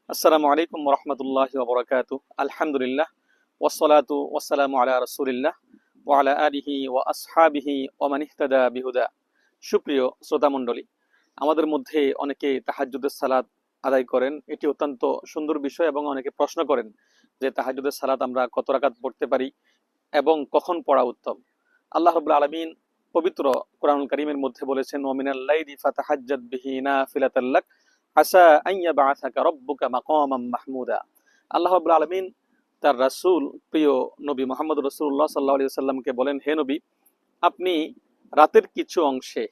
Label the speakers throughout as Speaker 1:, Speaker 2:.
Speaker 1: আসসালামু আলাইকুম রহমতুল্লাহি ওয়া বারাকাতুহু। আলহামদুলিল্লাহ ওয়াসসালাতু ওয়াসসালামু আলা রাসূলিল্লাহ ওয়া আলা আলিহি ওয়া আসহাবিহি ওয়া মান ইহতাদা বিহুদা। সুপ্রিয় শ্রোতা মণ্ডলী, আমাদের মধ্যে অনেকে তাহাজ্জুদের সালাত আদায় করেন। এটি অত্যন্ত সুন্দর বিষয় এবং অনেকে প্রশ্ন করেন যে তাহাজ্জুদের সালাত আমরা কত রাকাত পড়তে পারি এবং কখন পড়া উত্তম। আল্লাহ রাব্বুল আলামিন পবিত্র কোরআনুল কারীমের মধ্যে বলেছেন, ওয়া মিনাল লাইলি ফাতাহাজ্জাদ বিহি নাফিলাতাল লাক আসা আন ইয়াবআসাকা রাব্বুকা মাকামান মাহমুদা। আল্লাহ রাব্বুল আলামিন তার রাসূল প্রিয় নবী মুহাম্মদ রাসূলুল্লাহ সাল্লাল্লাহু আলাইহি ওয়াসাল্লামকে বলেন, হে নবী, আপনি রাতের কিছু অংশে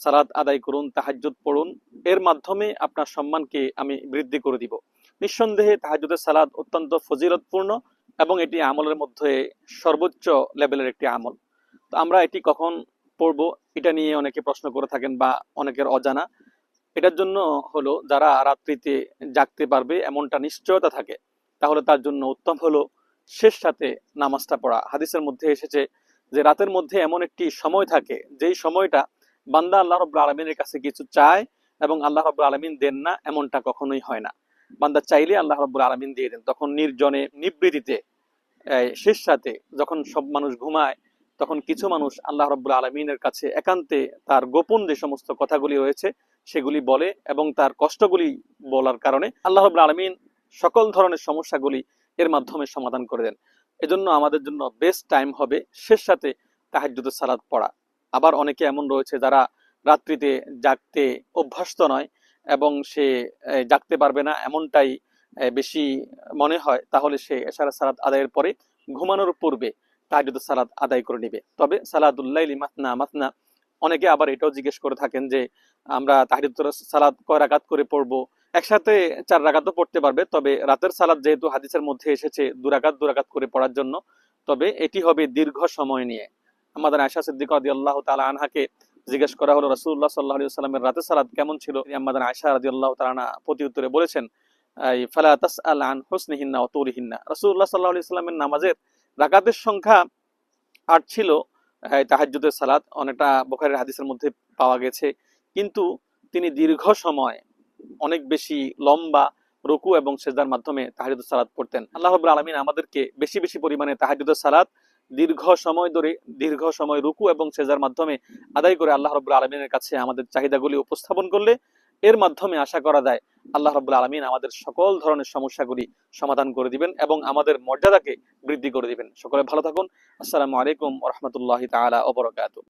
Speaker 1: সালাত আদায় করুন, তাহাজ্জুদ পড়ুন, এর মাধ্যমে আপনার সম্মানকে আমি বৃদ্ধি করে দিব। নিঃসন্দেহে তাহাজ্জুদের সালাত অত্যন্ত ফজিলতপূর্ণ এবং এটি আমলের মধ্যে সর্বোচ্চ লেভেলের একটি আমল। তো আমরা এটি কখন পড়ব, এটা নিয়ে অনেকে প্রশ্ন করে থাকেন বা অনেকের অজানা। এটার জন্য হলো, যারা রাত্রিতে জাগতে পারবে এমনটা নিশ্চয়তা থাকে, তাহলে তার জন্য উত্তম হলো শেষ রাতে নামাজটা পড়া। হাদিসের মধ্যে এসেছে যে রাতের মধ্যে এমন একটি সময় থাকে যেই সময়টা বান্দা আল্লাহ রাব্বুল আলামিনের কাছে কিছু চায় এবং আল্লাহ রাব্বুল আলামিন দেন না, এমনটা কখনোই হয় না। বান্দা চাইলে আল্লাহ রাব্বুল আলামিন দিয়ে দেন। তখন নির্জনে নিবৃত্তিতে শেষ রাতে যখন সব মানুষ ঘুমায়, তখন কিছু মানুষ আল্লাহ রাব্বুল আলামিনের কাছে একান্তে তার গোপন যে সমস্ত কথাগুলি রয়েছে সেগুলি বলে এবং তার কষ্টগুলি বলার কারণে আল্লাহ রাব্বুল আলামিন সকল ধরনের সমস্যাগুলি এর মাধ্যমে সমাধান করে দেন। এজন্য আমাদের জন্য বেস্ট টাইম হবে শেষ রাতে তাহাজ্জুদের সালাত পড়া। আবার অনেকে এমন রয়েছে যারা রাত্রিতে জাগতে অভ্যস্ত নয় এবং সে জাগতে পারবে না এমনটাই বেশি মনে হয়, তাহলে সে এশার সালাত আদায়ের পরে ঘুমানোর পূর্বে তাহাজ্জুদের সালাত আদায় করে নেবে। তবে সালাতুল লাইলি মাসনা মাসনা, অনেকে আবার এটাও জিজ্ঞেস করে থাকেন যে আমরা তাহাজ্জুদের সালাত কয় রাকাত করে পড়বো। একসাথে 4 রাকাতও পড়তে পারবে, তবে রাতের সালাত যেহেতু হাদিসের মধ্যে এসেছে 2 রাকাত 2 রাকাত করে পড়ার জন্য, তবে এটি হবে দীর্ঘ সময় নিয়ে। আমাদের আয়েশা সিদ্দিকা রাদিয়াল্লাহু তাআলা আনহাকে জিজ্ঞেস করা হলো, রাসূলুল্লাহ সাল্লাল্লাহু আলাইহি ওয়াসাল্লামের রাতের সালাত কেমন ছিল? আমাদের আয়েশা রাদিয়াল্লাহু তাআলা আনহা প্রতি উত্তরে বলেছেন, ফালা তাসআল আন হুসনিহিন্না ওয়া তুলিহিন্না। রাসূলুল্লাহ সাল্লাল্লাহু আলাইহি ওয়াসাল্লামের নামাজের রাকাতের সংখ্যা 8 ছিল। তাহাজ্জুদের সালাত অনেকটা বুখারীর হাদিসের মধ্যে পাওয়া গেছে, কিন্তু তিনি দীর্ঘ সময় অনেক বেশি লম্বা রুকু এবং সেজদার মাধ্যমে তাহাজ্জুদের সালাত পড়তেন। আল্লাহ রাব্বুল আলামিন আমাদেরকে বেশি বেশি পরিমাণে তাহাজ্জুদের সালাত দীর্ঘ সময় ধরে দীর্ঘ সময় রুকু এবং সেজদার মাধ্যমে আদায় করে আল্লাহ রাব্বুল আলামিনের কাছে আমাদের চাহিদাগুলি উপস্থাপন করলে এর মাধ্যমে আশা করা যায় আল্লাহ রাব্বুল আলামিন আমাদের সকল ধরনের সমস্যাগুলি সমাধান করে দিবেন এবং আমাদের মর্যাদাকে বৃদ্ধি করে দিবেন। সকলে ভালো থাকুন। আসসালামু আলাইকুম ওয়া রাহমাতুল্লাহি তাআলা ওয়া বারাকাতুহু।